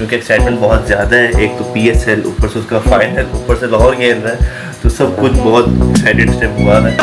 क्योंकि एक्साइटमेंट बहुत ज़्यादा है। एक तो PSL, ऊपर से उसका फाइनल, ऊपर से लाहौर खेल रहा है, तो सब कुछ बहुत एक्साइटेड से हुआ है।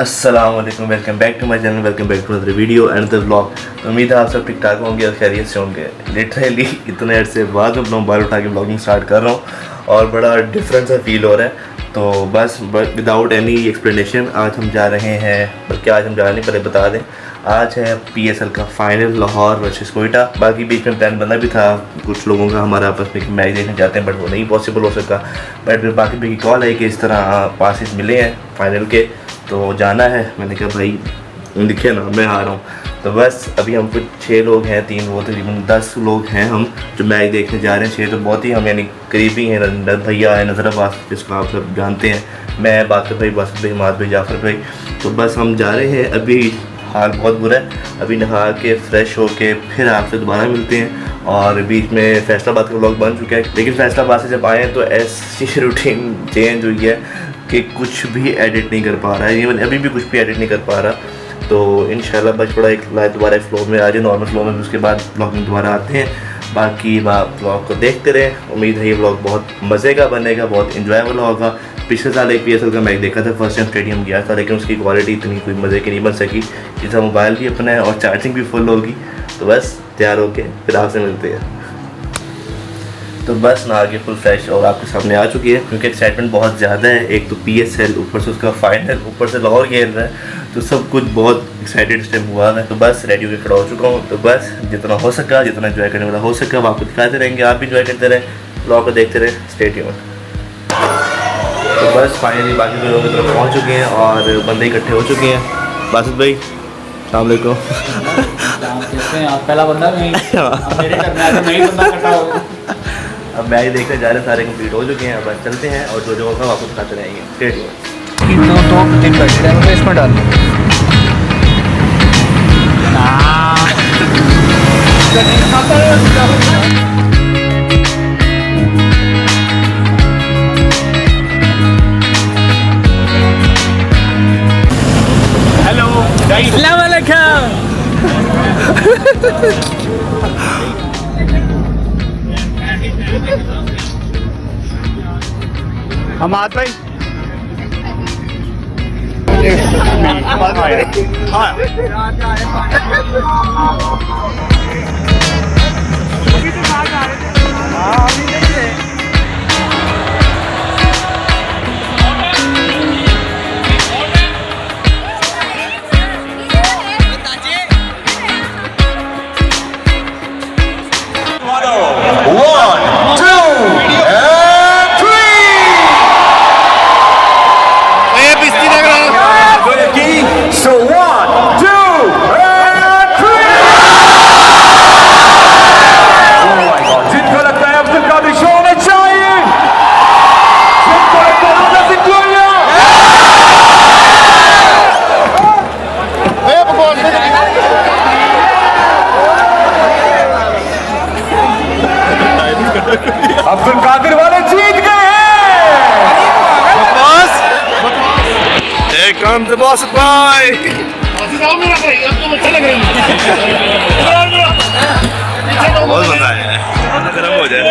अस्सलाम वालेकुम, welcome back to my channel, welcome back to other video and the vlog. तो उम्मीद है आप सब ठीक ठाक होंगे और खैरियत से होंगे। लिटरली इतने अर्से बाद अपना मोबाइल उठा के व्लॉगिंग स्टार्ट कर रहा हूँ और बड़ा डिफरेंट सा फील हो रहा है। तो बस विदाउट एनी एक्सप्लेनेशन आज हम जा रहे हैं, बल्कि आज हम जा रहे हैं पहले बता दें, आज है PSL का फाइनल लाहौर वर्सेस कोयटा। बाकी बीच में प्लान बना भी था कुछ लोगों का हमारा आपस में मैच देखने जाते हैं, बट वो नहीं पॉसिबल हो सका। बट फिर बाकी भी कॉल है कि इस तरह पासिस मिले हैं फाइनल के, तो जाना है। मैंने कहा भाई लिखे ना, मैं आ रहा हूँ। तो बस अभी हम कुछ 6 लोग हैं, 3 वो तकरीबन 10 लोग हैं हम जो मैच देखने जा रहे हैं। 6 तो बहुत ही हम यानी करीबी हैं। भैया है नज़र अब्बास, जिसको आप सब जानते हैं, मैं बाकर भाई, बासत भाई, माद भाई, जाफ़र भाई। तो बस हम जा रहे हैं। अभी हाल बहुत बुरा है, अभी नहा के फ्रेश होके फिर आपसे दोबारा मिलते हैं। और बीच में फैसलाबाद का व्लॉग बन चुका है, लेकिन फैसलाबाद से जब आए तो ऐसी रूटीन चेंज हुई है कि कुछ भी एडिट नहीं कर पा रहा है, इवन अभी भी कुछ भी एडिट नहीं कर पा रहा। तो इंशाल्लाह बस थोड़ा एक दोबारा फ्लो में आ जाए, नॉर्मल फ्लो में, उसके बाद व्लॉग में दोबारा आते हैं। बाकी आप व्लॉग को देखते रहें। उम्मीद है ये व्लॉग बहुत मज़े का बनेगा, बहुत इंजॉयबल होगा। पिछले साल एक PSL का मैच देखा था, फर्स्ट टाइम स्टेडियम गया था, लेकिन उसकी क्वालिटी इतनी कोई मज़े की नहीं बन सकी। इसका मोबाइल भी अपना है और चार्जिंग भी फुल होगी। तो बस तैयार होके फिर आपसे मिलते हैं। तो बस ना आगे फुल फ्रेश और आपके सामने आ चुकी है, क्योंकि एक्साइटमेंट बहुत ज़्यादा है। एक तो PSL, ऊपर से उसका फाइनल, ऊपर से लाहौर खेल रहा है, तो सब कुछ बहुत एक्साइटेड स्टेप हुआ है। तो बस रेडी होकर खड़ा हो चुका हूँ। तो बस जितना हो सका, जितना एंजॉय करने वाला हो सका, वो आपको दिखाते रहेंगे। आप भी एंजॉय करते रहें, ब्लॉग को देखते रहें, स्टे ट्यून्ड। तो बस फाइनली बाकी लोगों की तरफ पहुँच चुके हैं और बंदे इकट्ठे हो चुके हैं। बासत भाई अस्सलाम वालेकुम। पहला बंदा नहीं बंदा कटा होगा। अब मैच देखने जा रहे हैं, सारे कंप्लीट हो चुके हैं। अब चलते हैं और जो होगा वापस दिखाते रहेंगे। स्टेट दो दिन बैठे हैं, इसमें डाल हेलो अस्सलाम वालेकुम। हम आते भाई अब्दुल कादिर वाले जीत गए हैं। कम से बॉस भाई बहुत मजा आया है, गर्म हो जाए।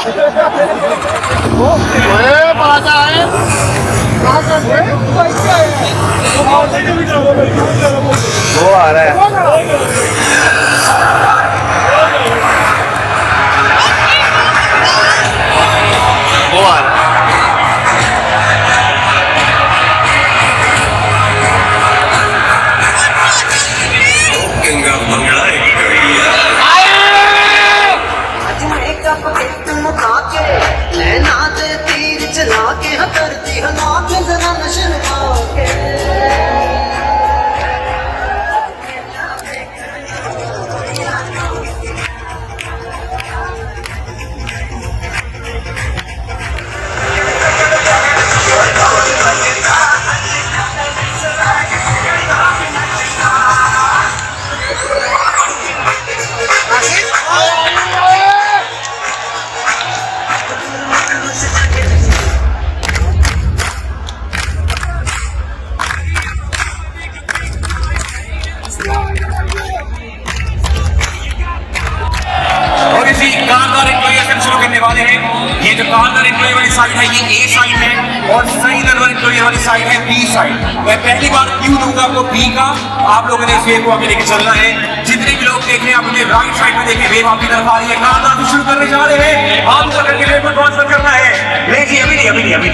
वो आ रहा है। वो आ रहा है। तीर चला के करती हलाक जरा नशर के और इसी कारदार इंक्लोजन शुरू करने वाले हैं। ये जो कारदार इंक्लोजन वाली साइड है ये ए साइड है और सही नंबर इंक्लोजन वाली साइड है बी साइड। मैं पहली बार क्यों दूंगा आपको बी का, आप लोगों ने इस वेव को आगे लेके चलना है। जितने भी लोग देख रहे हैं आप मुझे राइट साइड में देखें, वेव आपकी तरफ आ रही है। कारदार भी शुरू करने जा रहे हैं, आप पकड़ के वेव को ट्रांसफर करना है। देखिए अभी नहीं 1 2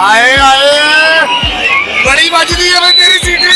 आए आए बड़ी बजती है भाई तेरी सीटी।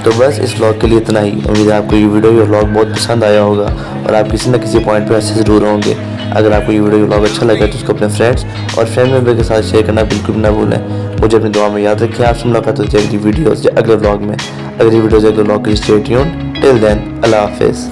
तो बस इस व्लॉग के लिए इतना ही। उम्मीद है आपको ये वीडियो या व्लॉग बहुत पसंद आया होगा और आप किसी न किसी पॉइंट पर ऐसे ज़रूर होंगे। अगर आपको ये वीडियो या व्लॉग अच्छा लगा तो उसको अपने फ्रेंड्स और फैमिली मेम्बर के साथ शेयर करना बिल्कुल भी ना भूलें। मुझे अपनी दुआ में याद रखें। आपसे मुलाकात होती है अगली वीडियोज़ या अगले व्लॉग में। अगली वीडियोज़ अगले व्लॉग के लिए स्टे ट्यून्ड। टिल देन अल्लाह हाफिज़।